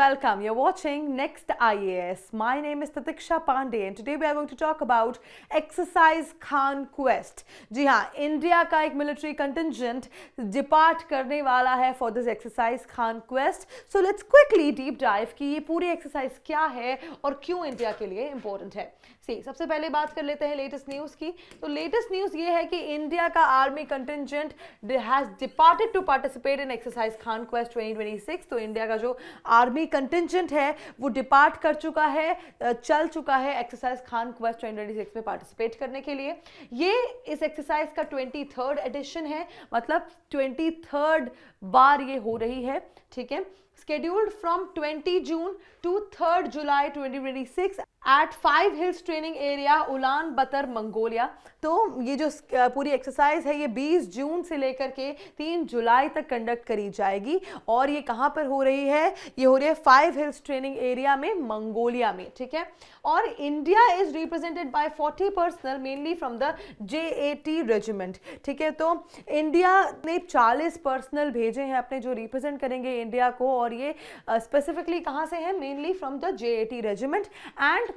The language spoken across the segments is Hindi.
welcome. You're watching Next IAS. My name is Tatiksha Pandey and today we are going to talk about Exercise Conquest. जी हाँ, इंडिया का एक मिलिट्री कंटिंजेंट डिपार्ट करने वाला है for this exercise conquest. So let's quickly deep dive कि ये पूरी एक्सरसाइज क्या है और क्यों इंडिया के लिए इंपॉर्टेंट है. सबसे पहले बात कर लेते हैं लेटेस्ट न्यूज की. तो लेटेस्ट न्यूज ये है कि इंडिया का army contingent has departed to participate in exercise conquest 2026. तो इंडिया का जो आर्मी कंटिंजेंट है वो डिपार्ट कर चुका है, चल चुका है एक्सरसाइज कॉन्क्वेस्ट 2026 में पार्टिसिपेट करने के लिए. ये इस एक्सरसाइज का 23rd एडिशन है, मतलब 23rd बार ये हो रही है. ठीक है, scheduled from 20 June to 3rd July 2026 at 5 Hills Training Area, Ulan Bator, Mongolia. तो ये जो पूरी एक्सरसाइज है ये 20 जून से लेकर के 3 जुलाई तक कंडक्ट करी जाएगी. और ये कहाँ पर हो रही है? ये हो रही है 5 Hills ट्रेनिंग एरिया में, मंगोलिया में. ठीक है, और India is represented by 40 personal mainly from the JAT regiment. ठीक है, तो इंडिया ने 40 पर्सनल भेजे हैं अपने जो रिप्रेजेंट करेंगे इंडिया को, और ये स्पेसिफिकली कहाँ से है? Mainly from the JAT regiment. And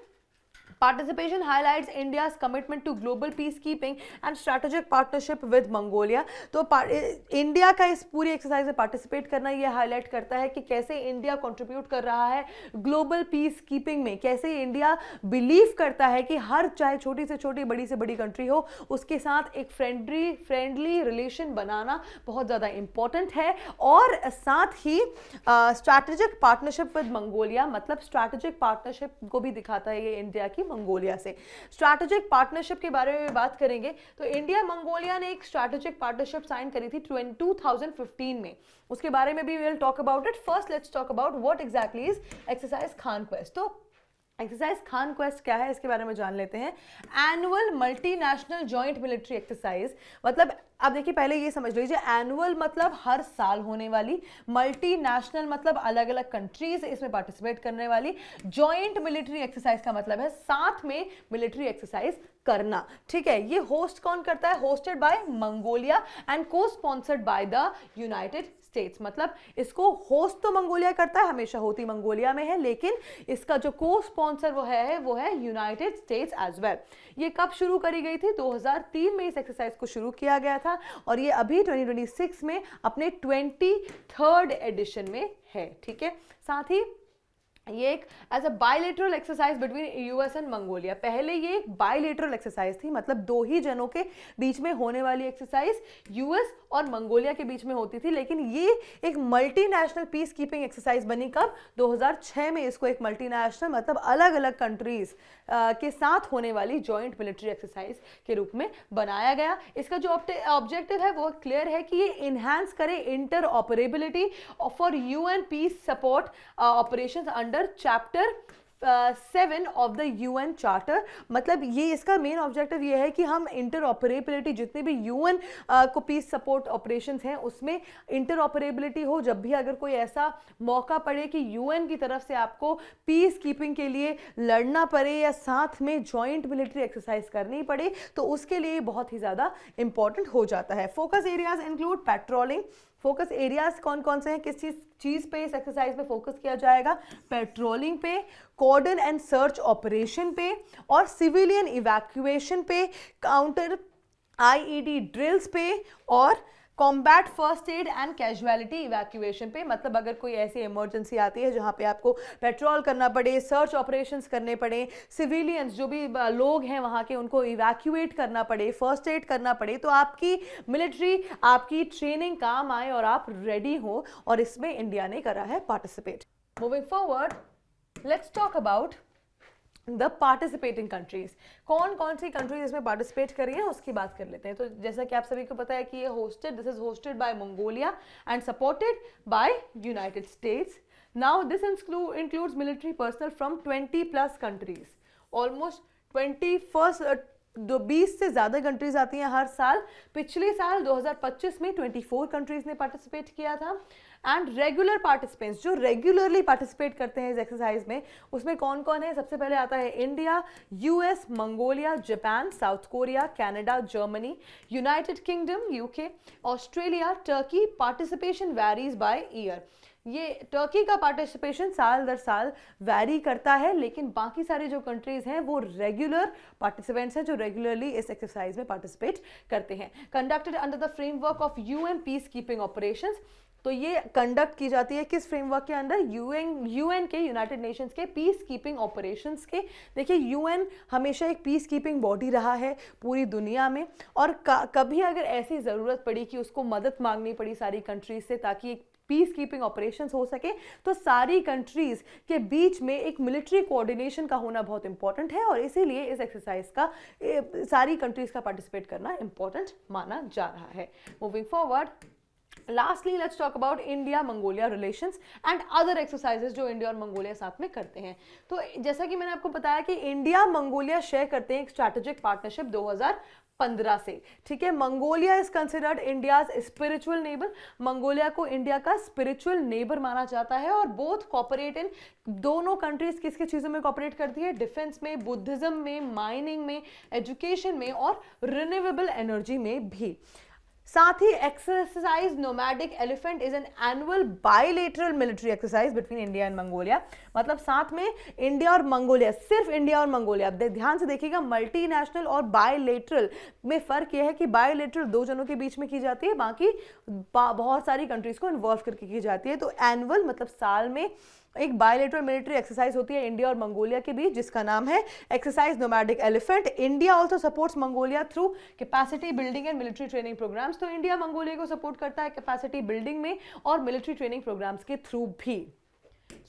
participation highlights India's commitment to global peacekeeping and strategic partnership with Mongolia. तो इंडिया का इस पूरी एक्सरसाइज में पार्टिसिपेट करना ये हाईलाइट करता है कि कैसे इंडिया कंट्रीब्यूट कर रहा है ग्लोबल पीस कीपिंग में, कैसे इंडिया बिलीव करता है कि हर चाहे छोटी से छोटी बड़ी से बड़ी कंट्री हो उसके साथ एक फ्रेंडली रिलेशन बनाना बहुत ज़्यादा इंपॉर्टेंट है. और साथ ही स्ट्रैटेजिक पार्टनरशिप विद मंगोलिया, मतलब स्ट्रैटेजिक पार्टनरशिप को भी दिखाता है ये इंडिया की मंगोलिया से. स्ट्रैटेजिक पार्टनरशिप के बारे में बात करेंगे तो इंडिया मंगोलिया ने एक स्ट्रैटेजिक पार्टनरशिप साइन करी थी 2015 में. उसके बारे में भी we will talk about it. First let's talk about what exactly is exercise conquest. तो एक्सरसाइज कॉन्क्वेस्ट क्या है इसके बारे में जान लेते हैं. Annual multinational joint military exercise, मतलब अब देखिए पहले ये समझ लीजिए, एनुअल मतलब हर साल होने वाली, मल्टीनेशनल मतलब अलग अलग कंट्रीज इसमें पार्टिसिपेट करने वाली, जॉइंट मिलिट्री एक्सरसाइज का मतलब है साथ में मिलिट्री एक्सरसाइज करना. ठीक है, ये होस्ट कौन करता है? होस्टेड बाय मंगोलिया एंड को sponsored by the United states. मतलब इसको होस्ट तो मंगोलिया करता है, हमेशा होती मंगोलिया में है, लेकिन इसका जो को स्पॉन्सर वो है यूनाइटेड स्टेट्स एज वेल. ये कब शुरू करी गई थी? 2003 में इस एक्सरसाइज को शुरू किया गया था और ये अभी 2026 में अपने 23rd एडिशन में है. ठीक है, साथ ही ये एक as a bilateral exercise between US and Mongolia. पहले ये एक बायलेटरल एक्सरसाइज थी, मतलब दो ही जनों के बीच में होने वाली एक्सरसाइज यूएस और मंगोलिया के बीच में होती थी, लेकिन ये एक मल्टीनेशनल पीस कीपिंग एक्सरसाइज बनी कब? 2006 में इसको एक मल्टीनेशनल मतलब अलग अलग कंट्रीज के साथ होने वाली जॉइंट मिलिट्री एक्सरसाइज के रूप में बनाया गया. इसका जो ऑब्जेक्टिव है वो क्लियर है कि ये इनहैंस करे inter operability for UN peace support operations under chapter 7 of the UN charter. मतलब ये इसका मेन ऑब्जेक्टिव ये है कि हम इंटर ऑपरेबिलिटी, जितने भी यूएन को पीस सपोर्ट ऑपरेशंस हैं उसमें इंटर ऑपरेबिलिटी हो. जब भी अगर कोई ऐसा मौका पड़े कि यूएन की तरफ से आपको पीस कीपिंग के लिए लड़ना पड़े या साथ में जॉइंट मिलिट्री एक्सरसाइज करनी पड़े, तो उसके लिए बहुत ही ज़्यादा इंपॉर्टेंट हो जाता है. Focus areas include patrolling. Focus areas कौन कौन से हैं? किस चीज पे इस एक्सरसाइज में फोकस किया जाएगा? पेट्रोलिंग पे, कॉर्डन एंड सर्च ऑपरेशन पे और सिविलियन इवैक्यूएशन पे, काउंटर IED ड्रिल्स पे और combat first aid and casualty evacuation पे. मतलब अगर कोई ऐसी इमरजेंसी आती है जहां पे आपको पेट्रोल करना पड़े, सर्च ऑपरेशंस करने पड़े, सिविलियंस जो भी लोग हैं वहां के उनको इवैक्यूएट करना पड़े, फर्स्ट एड करना पड़े, तो आपकी मिलिट्री, आपकी ट्रेनिंग काम आए और आप रेडी हो, और इसमें इंडिया ने करा है participate. Moving forward, let's talk about the participating countries. कौन कौन सी कंट्रीज इसमें पार्टिसिपेट कर रही हैं उसकी बात कर लेते हैं. तो जैसा कि आप सभी को पता है कि ये this is hosted by Mongolia and supported by United states. Now this includes military personnel from 20+ countries. Almost 20 से ज़्यादा कंट्रीज आती हैं हर साल. पिछले साल 2025 में 24 कंट्रीज ने पार्टिसिपेट किया था. एंड रेगुलर पार्टिसिपेंट्स जो रेगुलरली पार्टिसिपेट करते हैं इस एक्सरसाइज में, उसमें कौन कौन है? सबसे पहले आता है India, US, Mongolia, Japan, south Korea, Canada, Germany, United kingdom, UK, Australia, Turkey. Participation varies by year. ये टर्की का पार्टिसिपेशन साल दर साल वैरी करता है, लेकिन बाकी सारे जो कंट्रीज हैं वो रेगुलर पार्टिसिपेंट्स हैं जो रेगुलरली इस एक्सरसाइज में पार्टिसिपेट करते हैं। Conducted under the framework of UN peace keeping operations, तो ये कंडक्ट की जाती है किस फ्रेमवर्क के अंदर? यूएन के, यूनाइटेड नेशंस के पीस कीपिंग ऑपरेशंस के। देखिए यूएन हमेशा एक पीस कीपिंग बॉडी रहा है पूरी दुनिया में, और कभी अगर ऐसी ज़रूरत पड़ी कि उसको मदद मांगनी पड़ी सारी कंट्रीज से ताकि एक पीस कीपिंग ऑपरेशंस हो सके, तो सारी कंट्रीज के बीच में एक मिलिट्री कोऑर्डिनेशन का होना बहुत इंपॉर्टेंट है, और इसीलिए इस एक्सरसाइज का सारी कंट्रीज का पार्टिसिपेट करना इंपॉर्टेंट माना जा रहा है। Moving forward, Lastly, let's talk about India-Mongolia relations and other exercises जो इंडिया और मंगोलिया साथ में करते हैं। तो जैसा कि मैंने आपको बताया कि इंडिया मंगोलिया शेयर करते हैं एक स्ट्रैटेजिक पार्टनरशिप 2015 से, ठीक है। Mongolia is considered India's spiritual neighbour, Mongolia को इंडिया का स्पिरिचुअल नेबर माना जाता है, और बोथ कॉपरेट इन, दोनों कंट्रीज किस किस चीज़ों में कॉपरेट करती है? डिफेंस में, बुद्धिज्म में, माइनिंग में, एजुकेशन में और रिन्यूएबल एनर्जी में भी। साथ ही exercise nomadic elephant is an annual bilateral military exercise between India and Mongolia, मतलब साथ में इंडिया और मंगोलिया, सिर्फ इंडिया और मंगोलिया। ध्यान से देखिएगा, मल्टीनेशनल और बायलेटरल में फर्क यह है कि बायलेटरल दो जनों के बीच में की जाती है, बाकी बहुत सारी कंट्रीज को इन्वॉल्व करके की जाती है। तो एनुअल मतलब साल में एक बायलेटरल मिलिट्री एक्सरसाइज होती है इंडिया और मंगोलिया के बीच, जिसका नाम है exercise nomadic elephant. India also supports Mongolia through capacity building and military training programmes, तो इंडिया मंगोलिया को सपोर्ट करता है कैपेसिटी बिल्डिंग में और मिलिट्री ट्रेनिंग प्रोग्राम्स के थ्रू भी।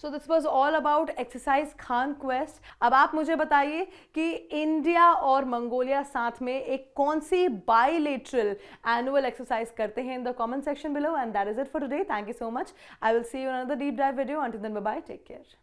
So this was all about exercise conquest. अब आप मुझे बताइए कि इंडिया और मंगोलिया साथ में एक कौन सी बायलेटरल एनुअल एक्सरसाइज करते हैं in the comment section below, and that is it for today. Thank you so much. I will see you in another deep dive video. Until then bye bye, take care.